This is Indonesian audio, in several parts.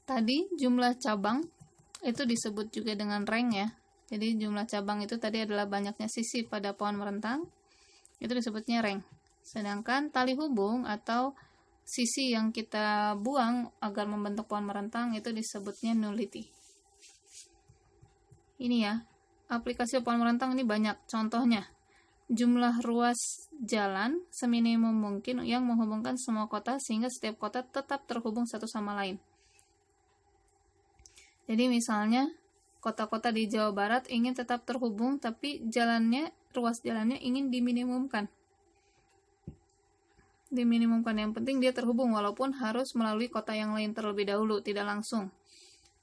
Tadi jumlah cabang itu disebut juga dengan rank ya. Jadi jumlah cabang itu tadi adalah banyaknya sisi pada pohon merentang, itu disebutnya rank. Sedangkan tali hubung atau sisi yang kita buang agar membentuk pohon merentang itu disebutnya nullity. Ini ya, aplikasi pohon merentang ini banyak. Contohnya, jumlah ruas jalan seminimum mungkin yang menghubungkan semua kota sehingga setiap kota tetap terhubung satu sama lain. Jadi misalnya kota-kota di Jawa Barat ingin tetap terhubung, tapi ruas jalannya ingin diminimumkan. Yang penting dia terhubung walaupun harus melalui kota yang lain terlebih dahulu, tidak langsung.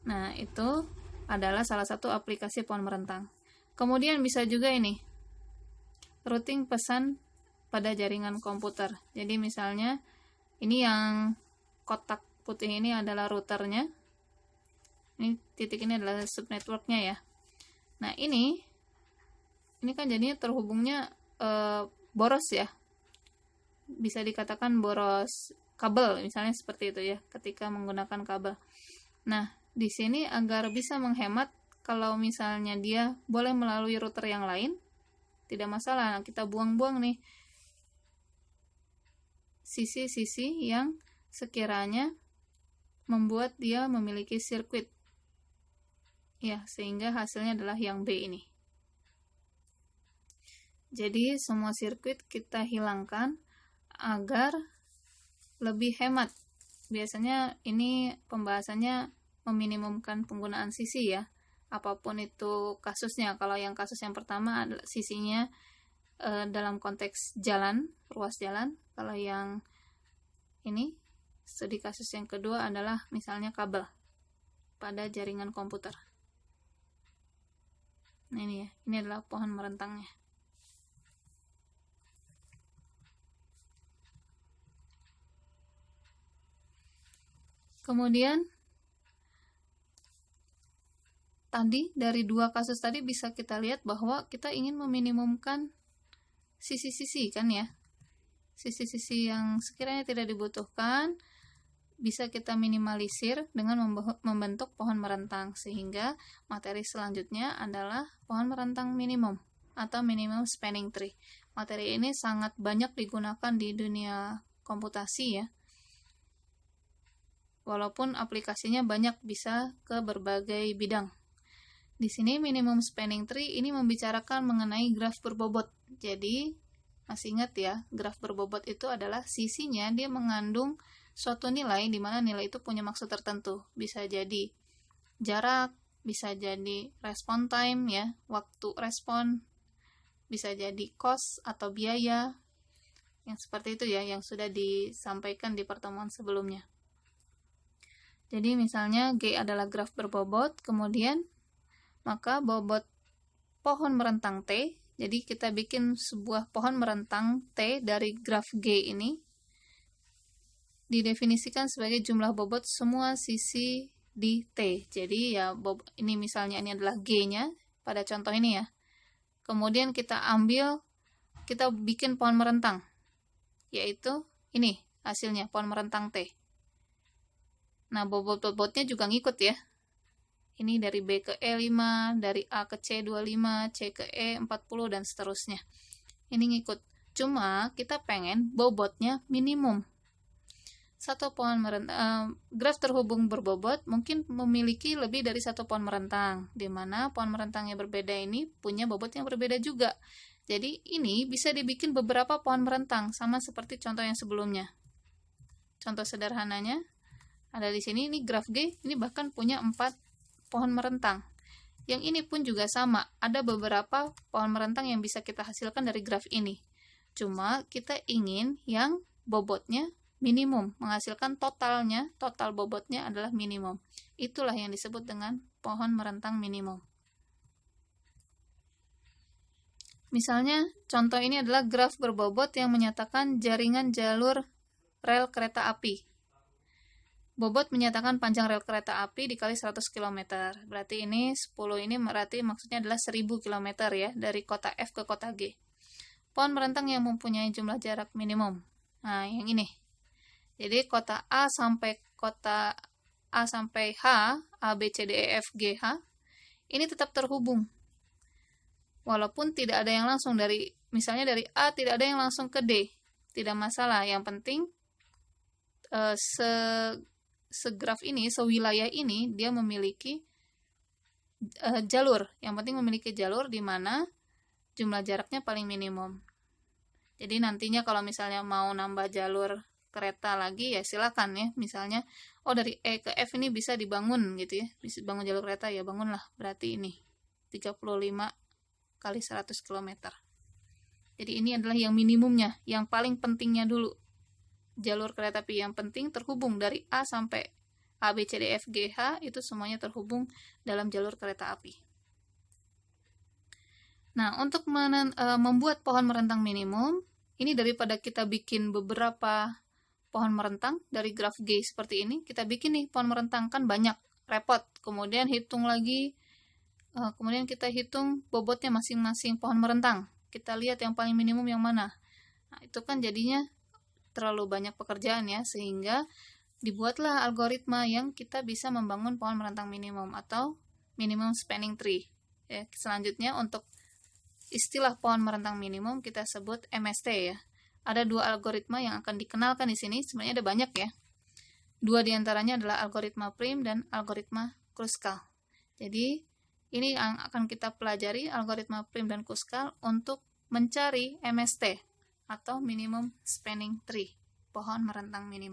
Nah, itu adalah salah satu aplikasi pohon merentang. Kemudian bisa juga ini, routing pesan pada jaringan komputer. Jadi misalnya ini yang kotak putih ini adalah routernya. Ini titik ini adalah subnetworknya ya. Nah ini kan jadinya terhubungnya boros ya. Bisa dikatakan boros kabel misalnya seperti itu ya, ketika menggunakan kabel. Nah di sini agar bisa menghemat, kalau misalnya dia boleh melalui router yang lain, tidak masalah. Nah, kita buang-buang nih sisi-sisi yang sekiranya membuat dia memiliki sirkuit. Ya, sehingga hasilnya adalah yang B ini. Jadi, semua sirkuit kita hilangkan agar lebih hemat. Biasanya ini pembahasannya meminimumkan penggunaan sisi ya. Apapun itu kasusnya. Kalau yang kasus yang pertama adalah sisinya dalam konteks jalan, ruas jalan. Kalau yang ini, studi kasus yang kedua adalah misalnya kabel pada jaringan komputer. Nah ini ya, ini adalah pohon merentangnya. Kemudian tadi dari dua kasus tadi bisa kita lihat bahwa kita ingin meminimumkan sisi-sisi kan ya. Sisi-sisi yang sekiranya tidak dibutuhkan bisa kita minimalisir dengan membentuk pohon merentang, sehingga materi selanjutnya adalah pohon merentang minimum atau minimum spanning tree. Materi ini sangat banyak digunakan di dunia komputasi ya. Walaupun aplikasinya banyak, bisa ke berbagai bidang. Di sini minimum spanning tree ini membicarakan mengenai graf berbobot. Jadi masih ingat ya, graf berbobot itu adalah sisinya dia mengandung suatu nilai di mana nilai itu punya maksud tertentu. Bisa jadi jarak, bisa jadi respon time ya, waktu respon, bisa jadi cost atau biaya. Yang seperti itu ya, yang sudah disampaikan di pertemuan sebelumnya. Jadi misalnya G adalah graf berbobot, kemudian maka bobot pohon merentang T. Jadi kita bikin sebuah pohon merentang T dari graf G ini, didefinisikan sebagai jumlah bobot semua sisi di T. Jadi ya ini misalnya ini adalah G-nya pada contoh ini ya. Kemudian kita bikin pohon merentang, yaitu ini hasilnya pohon merentang T. Nah bobot-bobotnya juga ngikut ya. Ini dari B ke E5, dari A ke C 25, C ke E 40 dan seterusnya. Ini ngikut. Cuma kita pengen bobotnya minimum. Satu pohon merentang, graf terhubung berbobot mungkin memiliki lebih dari satu pohon merentang, di mana pohon merentang yang berbeda ini punya bobot yang berbeda juga. Jadi ini bisa dibikin beberapa pohon merentang, sama seperti contoh yang sebelumnya. Contoh sederhananya ada di sini, ini graf G, ini bahkan punya 4 pohon merentang. Yang ini pun juga sama, ada beberapa pohon merentang yang bisa kita hasilkan dari graf ini. Cuma kita ingin yang bobotnya minimum, menghasilkan total bobotnya adalah minimum. Itulah yang disebut dengan pohon merentang minimum. Misalnya, contoh ini adalah graf berbobot yang menyatakan jaringan jalur rel kereta api. Bobot menyatakan panjang rel kereta api dikali 100 km. Berarti ini 10 ini berarti maksudnya adalah 1000 km ya, dari kota F ke kota G. Pohon merentang yang mempunyai jumlah jarak minimum. Nah, yang ini. Jadi kota A sampai kota A sampai H, A, B, C, D, E, F, G, H, ini tetap terhubung. Walaupun tidak ada yang langsung dari, misalnya dari A tidak ada yang langsung ke D, tidak masalah. Yang penting segraf ini, sewilayah ini, dia memiliki jalur. Yang penting memiliki jalur di mana jumlah jaraknya paling minimum. Jadi nantinya kalau misalnya mau nambah jalur kereta lagi, ya silakan ya. Misalnya, oh dari E ke F ini bisa dibangun gitu ya, bisa bangun jalur kereta, ya bangunlah. Berarti ini 35 kali 100 km. Jadi ini adalah yang minimumnya, yang paling pentingnya dulu. Jalur kereta api yang penting terhubung dari A sampai A, B, C, D, F, G, H, itu semuanya terhubung dalam jalur kereta api. Nah, untuk membuat pohon merentang minimum, ini daripada kita bikin beberapa pohon merentang dari graf G seperti ini, kita bikin nih pohon merentang, kan banyak, repot. Kemudian hitung lagi, kemudian kita hitung bobotnya masing-masing pohon merentang. Kita lihat yang paling minimum yang mana. Nah, itu kan jadinya terlalu banyak pekerjaan ya, sehingga dibuatlah algoritma yang kita bisa membangun pohon merentang minimum atau minimum spanning tree. Ya, selanjutnya untuk istilah pohon merentang minimum kita sebut MST ya. Ada 2 algoritma yang akan dikenalkan di sini, sebenarnya ada banyak ya. 2 diantaranya adalah algoritma Prim dan algoritma Kruskal. Jadi ini yang akan kita pelajari, algoritma Prim dan Kruskal, untuk mencari MST atau minimum spanning tree, pohon merentang minimum.